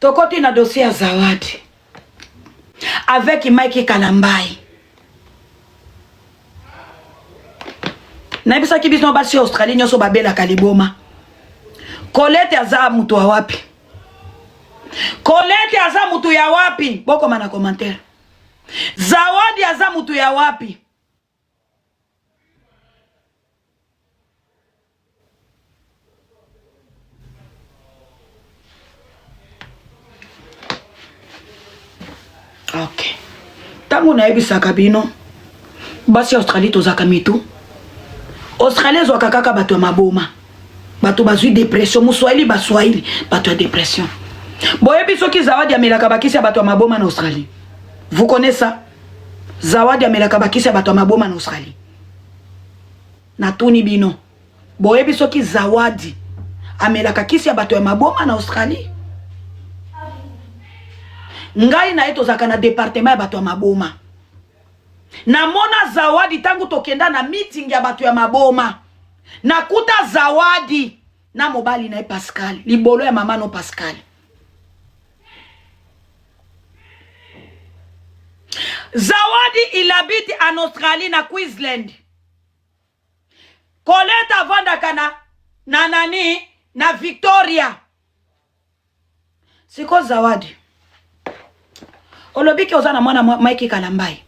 Tokoti na dossier ya Zawadi avec Mike Kalambai. Naibisa ki biso basi Australie nyoso babela kaliboma. Colette aza mutu wa wapi? Colette aza mutu ya wapi? Boko mana commentaire. Zawadi aza mutu ya wapi? Ok. Tangu naibisa kabino basi Australie tozaka mitu. Australie zwaka kaka bato ya maboma. Bato bazui dépression, muswahili baswahili, bato ya dépression. Boyebi soki Zawadi amelaka bakisi ya bato ya maboma na Australie. Vous connaissez ça? Zawadi amelaka bakisi ya bato ya maboma na Australie. Na tuni bino. Boyebi soki Zawadi amelaka kisi ya bato ya maboma na Australie. Ngai na eto zaka na département ya bato ya maboma. Na mona Zawadi tangu tokenda na meeting ya bato ya maboma. Nakuta Zawadi na mobali na Pascal. Libolo ya mama no Pascal. Zawadi il habite en Australie na Queensland. Colette avandaka na nani na Victoria. Siko Zawadi. Olobiki ozana mwana Mike Kalambai.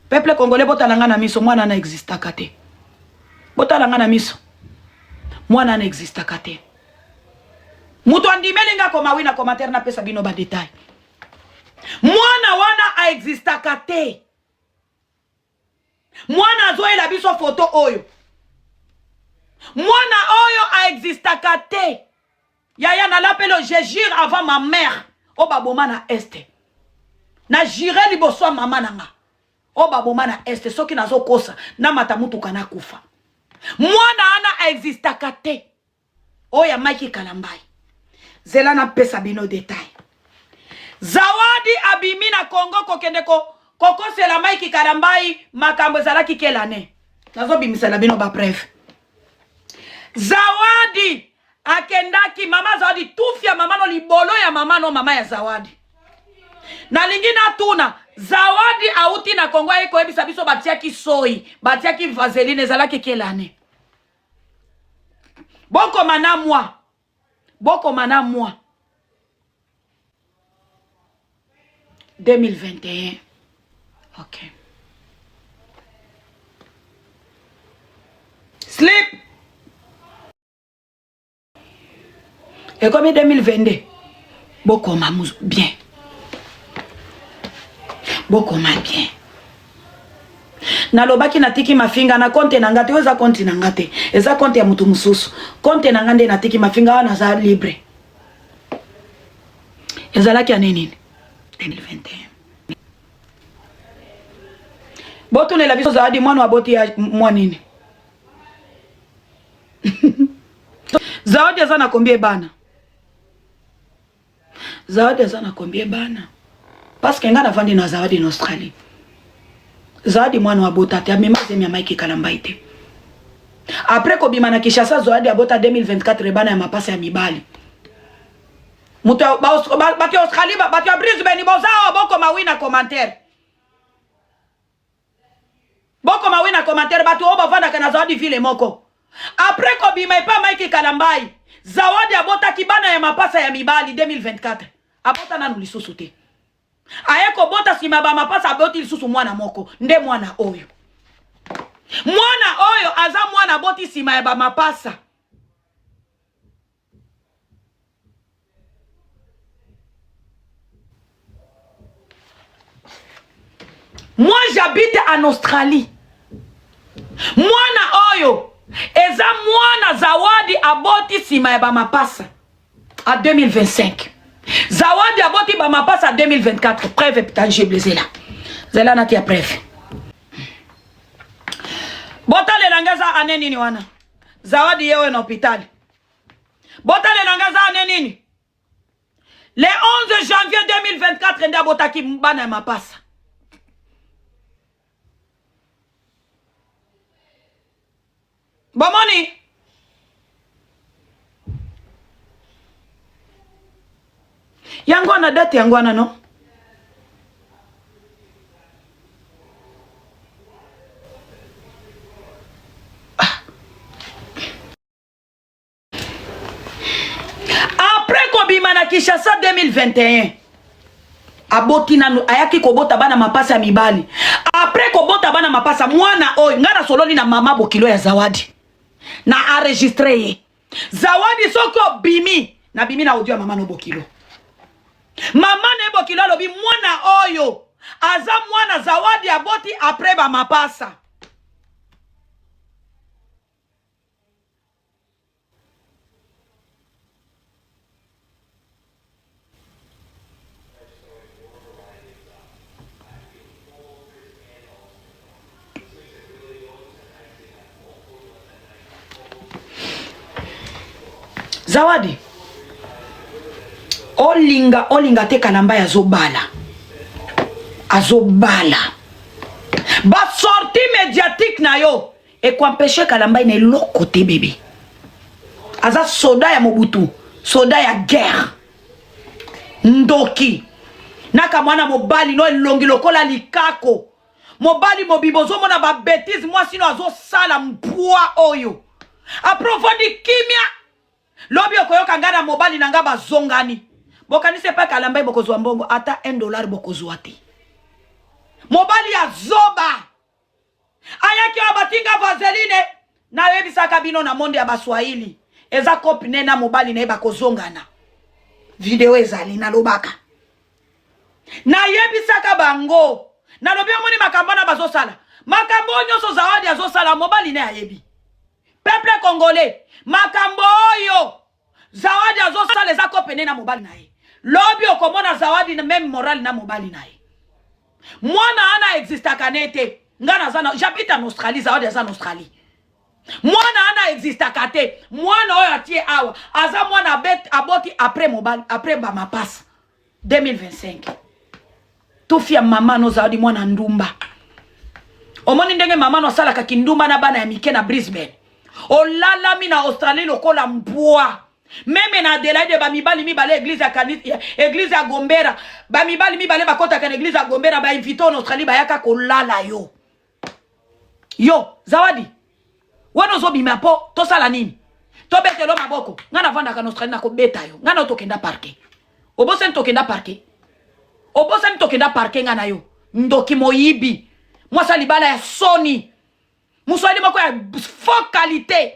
Peuple congolais botalanga na miso mwana na existaka te. Botalanga na miso. Mwana na existaka te. Mutu andimeli nga koma wina commentaire na pesa bino ba détail. Mwana wana a existaka te. Mwana zoela biso photo oyo. Mwana oyo a existaka te. Yaya na l'appelle je jure avant ma mère. O baboma na este. Na jure liboso mama nanga. O baboma na este soki nazo kosa na matamutu kana kufa. Mwana ana a existaka te. Oya Mike Kalambai. Zela na pesa bino détail. Zawadi abimi na Congo kokende koko c'est la Mike Kalambai makambo zalaki kelane. Nazo bimisa la bino ba bref. Zawadi akendaki mama Zawadi tufia mama no libolo ya mama no mama ya Zawadi. Na lingina tuna Zawadi auti na Congo eko ebisa biso batiaki soi, batiaki vaseline zalaki kelane. Boko mana moi. Boko mana moi. 2021. Ok. Sleep. Et comme 2022. Boko ma bien. Boko ma bien. Nalobaki natiki mafinga na konte na ngate weza konti na ngate. Eza konte ya mutu mususu. Konte na ngande natiki mafinga wana za libre. Ezalaki ya nini? 2021. Botu nela biso Zawadi mwana wa boti ya mwanini. Zawadi azana kombie bana. Zawadi azana kombie bana. Parce que nga na vandi na Zawadi en Australie. Zawadi mwana wa bota te amema zemi ya Mike Kalambai te. Après kobima na Kinshasa Zawadi abota 2024 bana ya mapasa ya mibali. Mutu bati Australie bati Brisbane bozao boko mawina commentaire. Boko mawina commentaire batu oba vanda kana Zawadi vile moko. Après kobima ipa Mike Kalambai Zawadi abota kibana ya mapasa ya mibali 2024. Abota nanu lisusu te. Ayeko bota sima ba mapasa aboti lisusu mwana moko. Nde mwana oyo. Mwana oyo aza mwana boti sima ya ba mapasa. Moi j'habite en Australie. Mwana oyo eza mwana Zawadi aboti sima ya ba mapasa à 2025. Zawadi aboti ba mapasa à 2024. Preuve tangible zela. Zela nati ya preuve. Bota le langaza ane nini wana. Zawadi yewe na hospitali. Bota le langaza ane nini. Le 11 janvier 2024 ndia botaki bana ya mapasa. Bomoni. Yango na date yango wana non? Après kobima na Kinshasa 2021 aboti nanu ayaki kobota bana mapasa ya mibali. Après kobota bana mapasa mwana oyo ngana sololi na mama Bokilo ya Zawadi na enregistré ye. Zawadi soko bimi na bimi na audio ya mama no Bokilo. Mama ne Bokilo lobi mwana oyo aza mwana Zawadi aboti après ba mapasa. Zawadi olinga te Kalamba ya azobala ba sortie médiatique na yo et quoi empêcher Kalamba ine loko te bébé aza soda ya Mobutu, soda ya guerre ndoki naka mwana mobali no elongi lokola likako mobali mobibozo mona ba bêtise moi sino azo sala mpwa oyo aprofondi kimia lobi okoyoka ngana mobali nanga bazongani bokanise pa Kalamba bokozwa mbongo ata $1 bokozwa te mobali ya zoba ayaki abatinga vaseline na webisaka bino na monde ya baswahili eza kopine na mobali na bakozongana video ezali na lobaka na yebisaka bango na lobi omoni makambo na bazosala makambo nyonso Zawadi azosala mobali na yebi peuple congolais makambo oyo Zawadi azosala eza kopene na mobali na ye lobi okomona Zawadi na même moral na mobali na ye mwana ana existaka nete ngana zana j'habite en Australie Zawadi aza en Australie mwana ana existaka te mwana oyo atie awa aza mwana aboti après mobali après ba mapasa 2025 tufia mama no Zawadi mwana ndumba omoni ndenge mama no sala kakindumba na bana ya mike na Brisbane olala mi na Australie lokola mbwa meme na Adelaide ba mibali mibale église ya kanisa église ya Gombera ba mibali mibale bakota kan église ya Gombera ba invité en Australie ba yaka kolala yo Zawadi wana zo bima po to sala nini to betelo maboko ngana vanda kan Australie na ko beta yo ngana otokenda parquet obosen tokenda parquet obosen tokenda parquet ngana yo ndoki moyibi mwasa libala ya soni muswali moko ya faux qualité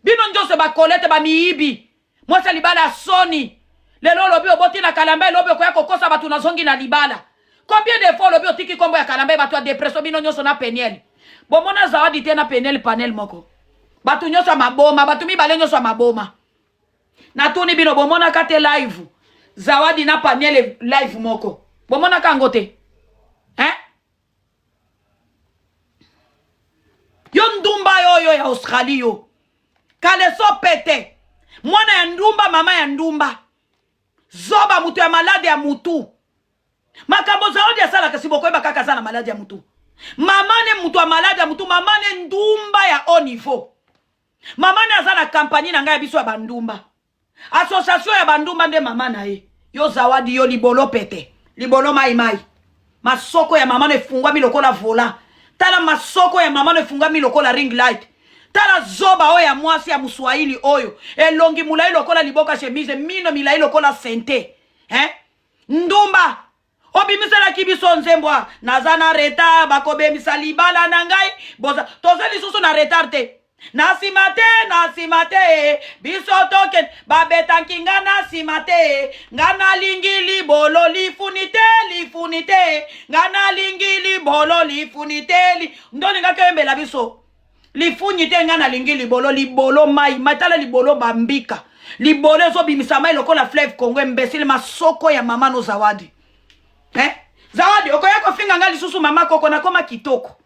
bino njose ba kolete ba miyibi mwasa libala ya soni lelo lobi oboti na Kalamba lobi ko ya kokosa batu na zongi na libala combien de fois lobi otiki kombo ya Kalamba batu ya depression bino nyoso na Peniel bomona Zawadi te na Peniel panel moko batu nyoso maboma batu mibale nyoso maboma na tuni bino bomona kate live Zawadi na Peniel live moko bomona kango te yo ndumba yo ya Australie yo kale so pete mwana ya ndumba mama ya ndumba zoba mutu ya malade ya mutu makambo Zawadi ya sala kasi bokoyeba kaka sana malade ya mutu mamane mutu ya malade ya mutu mamane ndumba ya haut niveau mamane azana kampani na ngai ya biso ya bandumba association ya bandumba nde mama na ye yo Zawadi yo libolo pete libolo mai masoko ya mamane efungwa milokola vola tala masoko ya mama nefungwa milokola ring light tala zoba oyo ya mwasi ya muswahili oyo elongi mulai lokola liboka chemise mino milai lokola sente ndumba obimisala kibiso nzembwa nazana reta bakobemisa libala na ngai boza tozeli susu na retard nasimate biso token babetanki nga nasimate nga nalingi libolo lifunite nga nalingi libolo lifunite ndoni nga kembela biso lifunite nga nalingi libolo mai matala libolo bambika libolo zo bimisa mai lokola fleuve Congo imbécile masoko ya mama no Zawadi Zawadi okoya kofinga nga lisusu mama koko na koma kitoko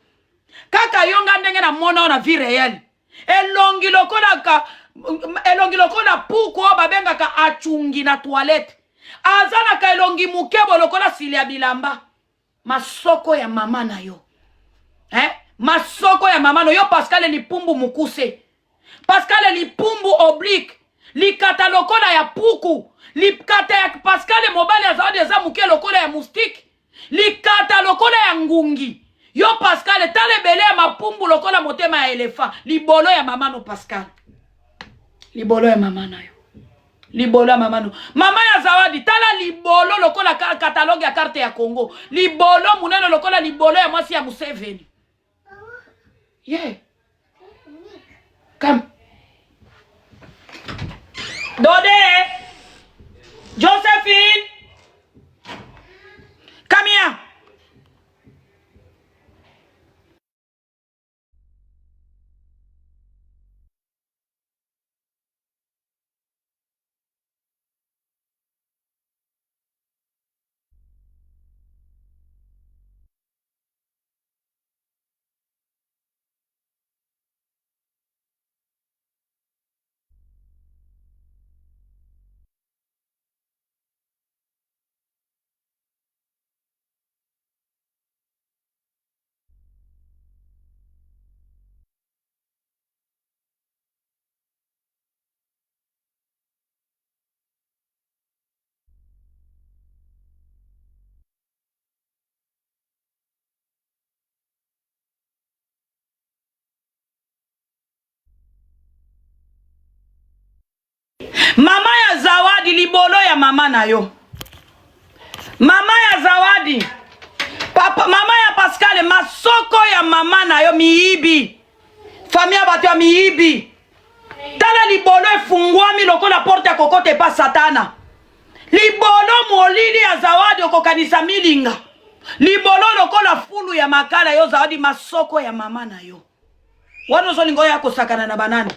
kaka yonga ndenge na mona na vie réelle elongi lokola puko babengaka achungi na toilette azana ka elongi mukebo lokola sili ya bilamba masoko ya mama na yo masoko ya mama no yo Pascal Lipumbu mukuse Pascal Lipumbu oblique likata lokola ya puku likata ya Pascal mobali azawadi eza muke lokola ya moustique, likata lokola ya ngungi. Yo Pascal tala ebele ya mapumbu lokola motema ya elephant, libolo ya mamano Pascal, libolo ya mamana yo, libolo ya mamano mama ya Zawadi tala libolo lokola katalogue ya carte ya Congo, libolo munene lokola libolo ya mwasi ya Museveni. Yeah, come Dode, Josephine, come here. Mama ya Zawadi libolo ya mama na yo. Mama ya Zawadi. Papa, mama ya Pascal masoko ya mama na yo miibi. Famia batu ya miibi. Tala libolo efungwami lokola porte ya kokote pa satana. Libolo molili ya Zawadi okokanisa milinga. Libolo lokola fulu ya makala yo Zawadi masoko ya mama na yo. Wano zolingo ya kosakana na banani.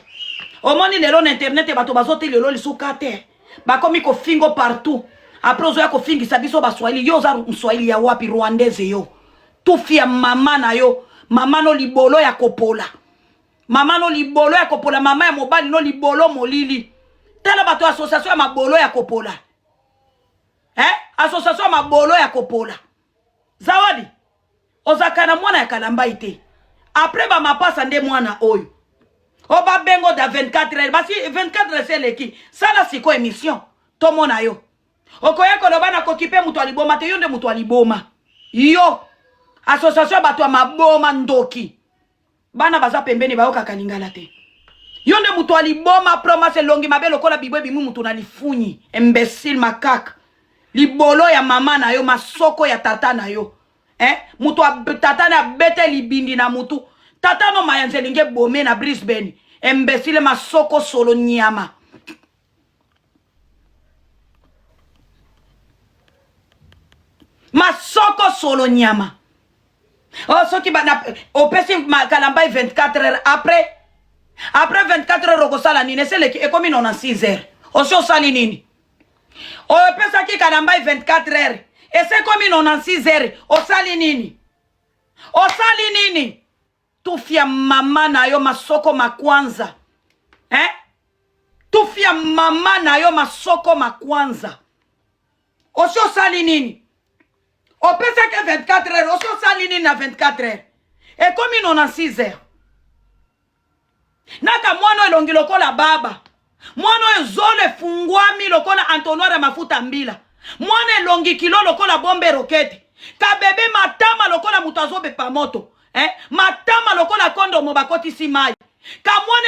Omoni lelo na internet bato bazote lelo lisuka te. Bakomi ko fingo partout. Après ozo ya ko fingi sabiso ba Swahili yo za Mswahili ya wapi Rwandese yo. Tufia mama na yo. Mama no libolo ya kopola. Mama no libolo ya kopola, mama ya mobali no libolo molili. Tala bato association ya mabolo ya kopola. Association ya mabolo ya kopola. Zawadi. Ozakana mwana ya kalamba ite. Après ba mapasa nde mwana oyo. Oba bengo da 24 heures. Basi 24 heures c'est leki. Sala siko émission. Tomo na yo. Okoya koloba na kokipe mutu aliboma te yonde mutu aliboma. Yo. Association batu ya maboma ndoki. Bana baza pembeni bayoka kalingala te. Yonde mutu aliboma promase longi mabelo kola bibwe bimu mutu nalifunyi. Imbécile makaka. Libolo ya mama na yo masoko ya tata na yo. Mutu tata na bete libindi na mutu. Tata no mayanzelinge bome na Brisbane. Imbécile masoko solo nyama. Masoko solo nyama. Oh, so qui bana opesi kalamba 24 heures après 24 heures ko sala nini c'est le qui est comme non en 6 heures. O so sali nini. O pesa ki kalamba 24 heures et c'est comme non en 6 heures. O sali nini. O sali nini. Tufia mama na yo masoko makwanza. Tufia mama na yo masoko makwanza. O so sali nini. O pesa que 24 heures, o so sali nini na 24 heures. Et comme il en a 6 heures. Naka mwano elongi lokola baba. Mwano ezole fungwami lokola entonnoir mafuta mbila. Mwano elongi kilo lokola bombe rokete. Ka bebe matama lokola mutazobe pa moto. Matama lokola kondo mobakoti simai. Ka mwano